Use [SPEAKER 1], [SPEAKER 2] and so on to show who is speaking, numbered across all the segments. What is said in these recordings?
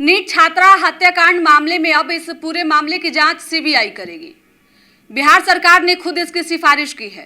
[SPEAKER 1] NEET छात्रा हत्याकांड मामले में अब इस पूरे मामले की जांच सीबीआई करेगी। बिहार सरकार ने खुद इसकी सिफारिश की है।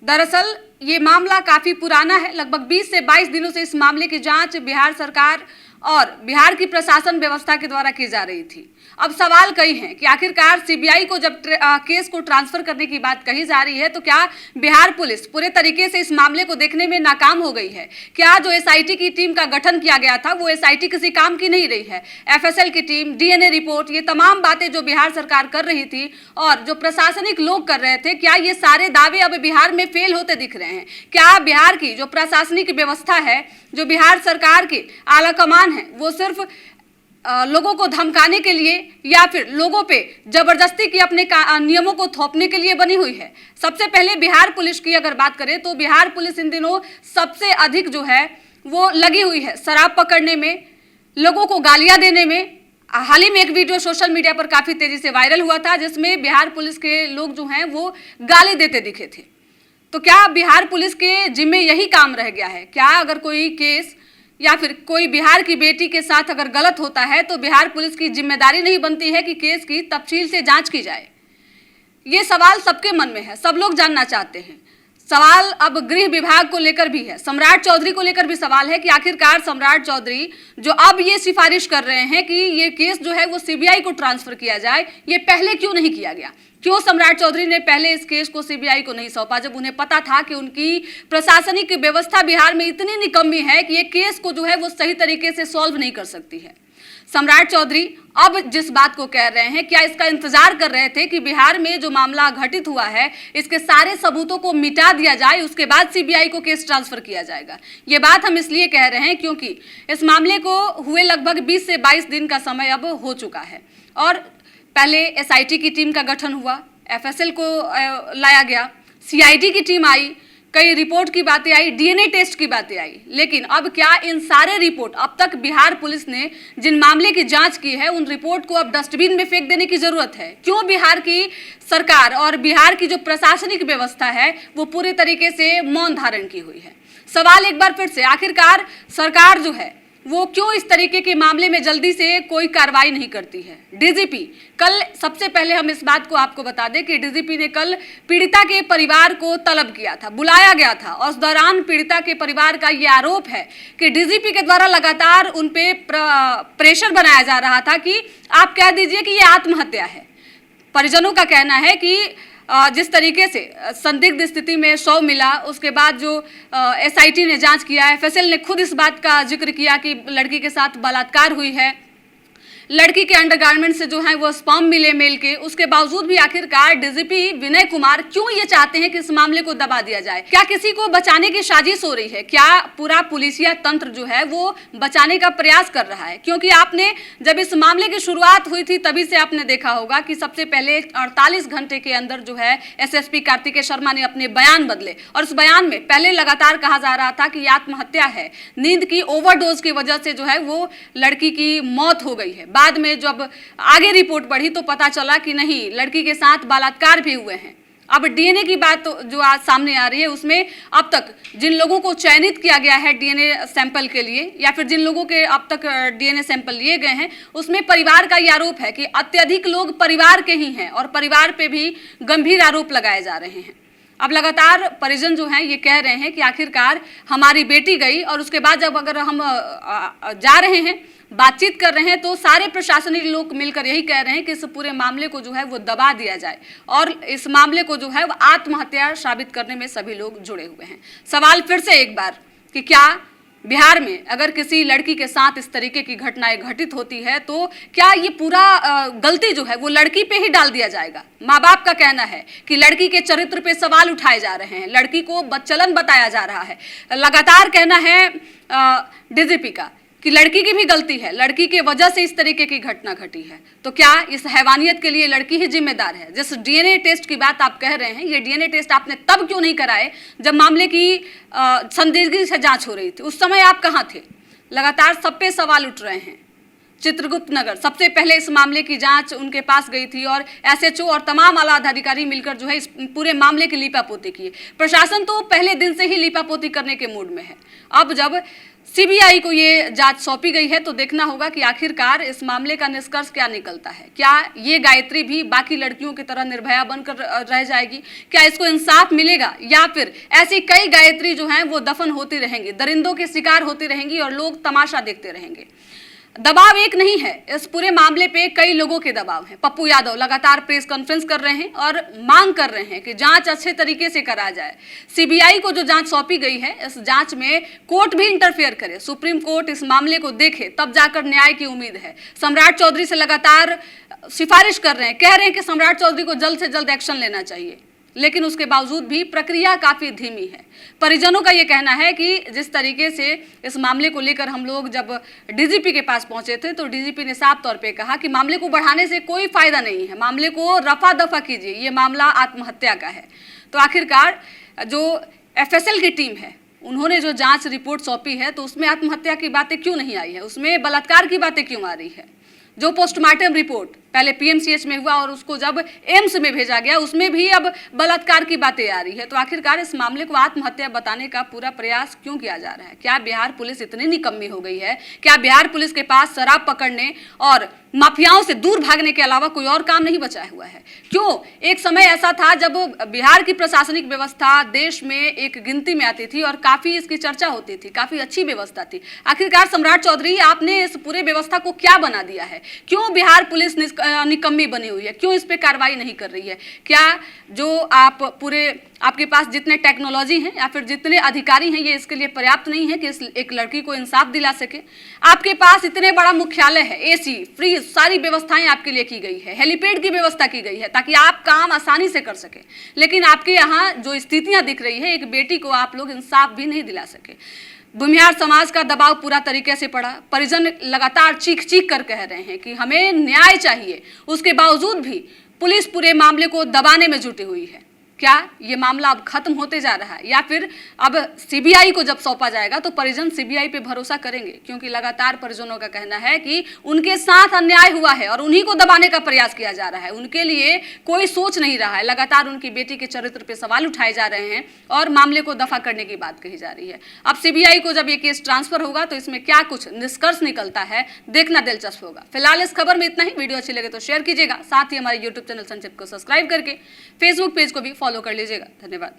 [SPEAKER 1] दरअसल ये मामला काफी पुराना है। लगभग 20 से 22 दिनों से इस मामले की जांच बिहार सरकार और बिहार की प्रशासन व्यवस्था के द्वारा की जा रही थी। अब सवाल कई हैं कि आखिरकार सीबीआई को जब केस को ट्रांसफर करने की बात कही जा रही है तो क्या बिहार पुलिस पूरे तरीके से इस मामले को देखने में नाकाम हो गई है? क्या जो एसआईटी की टीम का गठन किया गया था वो एसआईटी किसी काम की नहीं रही है? एफएसएल की टीम, डीएनए रिपोर्ट, ये तमाम बातें जो बिहार सरकार कर रही थी और जो प्रशासनिक लोग कर रहे थे, क्या ये सारे दावे अब बिहार में फेल होते दिख रहे हैं? क्या बिहार की जो प्रशासनिक व्यवस्था है, जो बिहार सरकार के आला कमान है, वो सिर्फ लोगों को धमकाने के लिए या फिर लोगों पे जबरदस्ती की अपने नियमों को थोपने के लिए बनी हुई है? सबसे पहले बिहार पुलिस की अगर बात करें तो बिहार पुलिस इन दिनों सबसे अधिक जो है वो लगी हुई है शराब पकड़ने में, लोगों को गालियां देने में। हाल ही में एक वीडियो सोशल मीडिया पर काफी तेजी से वायरल हुआ था जिसमें बिहार पुलिस के लोग जो हैं वो गाली देते दिखे थे। तो क्या बिहार पुलिस के जिम्मे यही काम रह गया है? क्या अगर कोई केस या फिर कोई बिहार की बेटी के साथ अगर गलत होता है तो बिहार पुलिस की जिम्मेदारी नहीं बनती है कि केस की तफसील से जांच की जाए? ये सवाल सबके मन में है, सब लोग जानना चाहते हैं। सवाल अब गृह विभाग को लेकर भी है, सम्राट चौधरी को लेकर भी सवाल है कि आखिरकार सम्राट चौधरी जो अब ये सिफारिश कर रहे हैं कि ये केस जो है वो सीबीआई को ट्रांसफर किया जाए, ये पहले क्यों नहीं किया गया? क्यों सम्राट चौधरी ने पहले इस केस को सीबीआई को नहीं सौंपा जब उन्हें पता था कि उनकी प्रशासनिक व्यवस्था बिहार में इतनी निकम्मी है कि ये केस को जो है वो सही तरीके से सॉल्व नहीं कर सकती है? सम्राट चौधरी अब जिस बात को कह रहे हैं, क्या इसका इंतजार कर रहे थे कि बिहार में जो मामला घटित हुआ है इसके सारे सबूतों को मिटा दिया जाए, उसके बाद सीबीआई को केस ट्रांसफर किया जाएगा? ये बात हम इसलिए कह रहे हैं क्योंकि इस मामले को हुए लगभग 20 से 22 दिन का समय अब हो चुका है और पहले एसआईटी की टीम का गठन हुआ, एफएसएल को लाया गया, सीआईडी की टीम आई, कई रिपोर्ट की बातें आई, डीएनए टेस्ट की बातें आई, लेकिन अब क्या इन सारे रिपोर्ट अब तक बिहार पुलिस ने जिन मामले की जांच की है उन रिपोर्ट को अब डस्टबिन में फेंक देने की जरूरत है? क्यों बिहार की सरकार और बिहार की जो प्रशासनिक व्यवस्था है वो पूरे तरीके से मौन धारण की हुई है? सवाल एक बार फिर से, आखिरकार सरकार जो है वो क्यों इस तरीके के मामले में जल्दी से कोई कार्रवाई नहीं करती है? डीजीपी कल, सबसे पहले हम इस बात को आपको बता दें कि डीजीपी ने कल पीड़िता के परिवार को तलब किया था, बुलाया गया था और उस दौरान पीड़िता के परिवार का ये आरोप है कि डीजीपी के द्वारा लगातार उन पे प्रेशर बनाया जा रहा था कि आप कह दीजिए कि ये आत्महत्या है। परिजनों का कहना है कि जिस तरीके से संदिग्ध स्थिति में शव मिला, उसके बाद जो एसआईटी ने जांच किया है, एफएसएल ने खुद इस बात का जिक्र किया कि लड़की के साथ बलात्कार हुई है, लड़की के अंडरगारमेंट से जो है वो स्पर्म मिले मेल के, उसके बावजूद भी आखिरकार डीजीपी विनय कुमार क्यों ये चाहते हैं कि इस मामले को दबा दिया जाए? क्या किसी को बचाने की साजिश हो रही है? क्या पूरा पुलिसिया तंत्र जो है वो बचाने का प्रयास कर रहा है? क्योंकि आपने जब इस मामले की शुरुआत हुई थी तभी से आपने देखा होगा कि सबसे पहले 48 घंटे के अंदर जो है एसएसपी कार्तिकेय शर्मा ने अपने बयान बदले और उस बयान में पहले लगातार कहा जा रहा था कि आत्महत्या है, नींद की ओवरडोज की वजह से जो है वो लड़की की मौत हो गई है। बाद में जब आगे रिपोर्ट बढ़ी तो पता चला कि नहीं, लड़की के साथ बलात्कार भी हुए हैं। अब डीएनए की बात जो आज सामने आ रही है उसमें अब तक जिन लोगों को चयनित किया गया है डीएनए सैंपल के लिए या फिर जिन लोगों के अब तक डीएनए सैंपल लिए गए हैं उसमें परिवार का ये आरोप है कि अत्यधिक लोग परिवार के ही हैं और परिवार पे भी गंभीर आरोप लगाए जा रहे हैं। अब लगातार परिजन जो हैं ये कह रहे हैं कि आखिरकार हमारी बेटी गई और उसके बाद जब अगर हम जा रहे हैं, बातचीत कर रहे हैं तो सारे प्रशासनिक लोग मिलकर यही कह रहे हैं कि इस पूरे मामले को जो है वो दबा दिया जाए और इस मामले को जो है वो आत्महत्या साबित करने में सभी लोग जुड़े हुए हैं। सवाल फिर से एक बार कि क्या बिहार में अगर किसी लड़की के साथ इस तरीके की घटनाएं घटित होती है तो क्या ये पूरा गलती जो है वो लड़की पे ही डाल दिया जाएगा? माँ बाप का कहना है कि लड़की के चरित्र पे सवाल उठाए जा रहे हैं, लड़की को बदचलन बताया जा रहा है। लगातार कहना है डीजीपी का कि लड़की की भी गलती है, लड़की के वजह से इस तरीके की घटना घटी है। तो क्या इस हैवानियत के लिए लड़की ही जिम्मेदार है? जिस डीएनए टेस्ट की बात आप कह रहे हैं, ये डीएनए टेस्ट आपने तब क्यों नहीं कराए जब मामले की संदिग्धता से जांच हो रही थी? उस समय आप कहाँ थे? लगातार सब पे सवाल उठ रहे हैं। चित्रगुप्त नगर सबसे पहले इस मामले की जांच उनके पास गई थी और एसएचओ और तमाम आला अधिकारी मिलकर जो है इस पूरे मामले की लीपापोती की। प्रशासन तो पहले दिन से ही लीपापोती करने के मूड में है। अब जब सीबीआई को ये जांच सौंपी गई है, तो देखना होगा कि आखिरकार इस मामले का निष्कर्ष क्या निकलता है। क्या ये गायत्री भी बाकी लड़कियों की तरह निर्भया बनकर रह जाएगी? क्या इसको इंसाफ मिलेगा, या फिर ऐसी कई गायत्री जो हैं वो दफन होती रहेंगी, दरिंदों के शिकार होती रहेंगी और लोग तमाशा देखते रहेंगे? दबाव एक नहीं है, इस पूरे मामले पे कई लोगों के दबाव हैं। पप्पू यादव लगातार प्रेस कॉन्फ्रेंस कर रहे हैं और मांग कर रहे हैं कि जांच अच्छे तरीके से करा जाए। सीबीआई को जो जांच सौंपी गई है, इस जांच में कोर्ट भी इंटरफेयर करे, सुप्रीम कोर्ट इस मामले को देखे, तब जाकर न्याय की उम्मीद है। सम्राट चौधरी से लगातार सिफारिश कर रहे हैं, कह रहे हैं कि सम्राट चौधरी को जल्द से जल्द एक्शन लेना चाहिए, लेकिन उसके बावजूद भी प्रक्रिया काफी धीमी है। परिजनों का यह कहना है कि जिस तरीके से इस मामले को लेकर हम लोग जब डीजीपी के पास पहुंचे थे, तो डीजीपी ने साफ तौर पे कहा कि मामले को बढ़ाने से कोई फायदा नहीं है, मामले को रफा दफा कीजिए, ये मामला आत्महत्या का है। तो आखिरकार जो एफएसएल की टीम है, उन्होंने जो जांच रिपोर्ट सौंपी है, तो उसमें आत्महत्या की बातें क्यों नहीं आई है, उसमें बलात्कार की बातें क्यों आ रही है? जो पोस्टमार्टम रिपोर्ट पहले पीएमसीएच में हुआ और उसको जब एम्स में भेजा गया, उसमें भी अब बलात्कार की बातें आ रही है। तो आखिरकार इस मामले को आत्महत्या बताने का पूरा प्रयास क्यों किया जा रहा है? क्या बिहार पुलिस इतनी निकम्मी हो गई है? क्या बिहार पुलिस के पास शराब पकड़ने और माफियाओं से दूर भागने के अलावा कोई और काम नहीं बचा हुआ है? क्यों एक समय ऐसा था जब बिहार की प्रशासनिक व्यवस्था देश में एक गिनती में आती थी और काफी इसकी चर्चा होती थी, काफी अच्छी व्यवस्था थी। आखिरकार सम्राट चौधरी, आपने इस पूरे व्यवस्था को क्या बना दिया है? क्यों बिहार पुलिस निकम्मी बनी हुई है? क्यों इस पे कार्रवाई नहीं कर रही है? क्या जो आपके पास जितने टेक्नोलॉजी हैं या फिर जितने अधिकारी हैं, ये इसके लिए पर्याप्त नहीं है कि एक लड़की को इंसाफ दिला सके? आपके पास इतने बड़ा मुख्यालय है, एसी, फ्रीज, सारी व्यवस्थाएं आपके लिए की गई है, हेलीपैड की व्यवस्था की गई है ताकि आप काम आसानी से कर सके, लेकिन आपके यहाँ जो स्थितियां दिख रही है, एक बेटी को आप लोग इंसाफ भी नहीं दिला सके। भूमिहार समाज का दबाव पूरा तरीके से पड़ा, परिजन लगातार चीख चीख कर कह रहे हैं कि हमें न्याय चाहिए, उसके बावजूद भी पुलिस पूरे मामले को दबाने में जुटी हुई है। क्या ये मामला अब खत्म होते जा रहा है, या फिर अब सीबीआई को जब सौंपा जाएगा तो परिजन सीबीआई पे भरोसा करेंगे? क्योंकि लगातार परिजनों का कहना है कि उनके साथ अन्याय हुआ है और उन्हीं को दबाने का प्रयास किया जा रहा है, उनके लिए कोई सोच नहीं रहा है। लगातार उनकी बेटी के चरित्र पे सवाल उठाए जा रहे हैं और मामले को दफा करने की बात कही जा रही है। अब सीबीआई को जब ये केस ट्रांसफर होगा तो इसमें क्या कुछ निष्कर्ष निकलता है, देखना दिलचस्प होगा। फिलहाल इस खबर में इतना ही। वीडियो अच्छी लगे तो शेयर कीजिएगा, साथ ही हमारे यूट्यूब चैनल संक्षिप्त को सब्सक्राइब करके फेसबुक पेज को भी फॉलो कर लीजिएगा। धन्यवाद।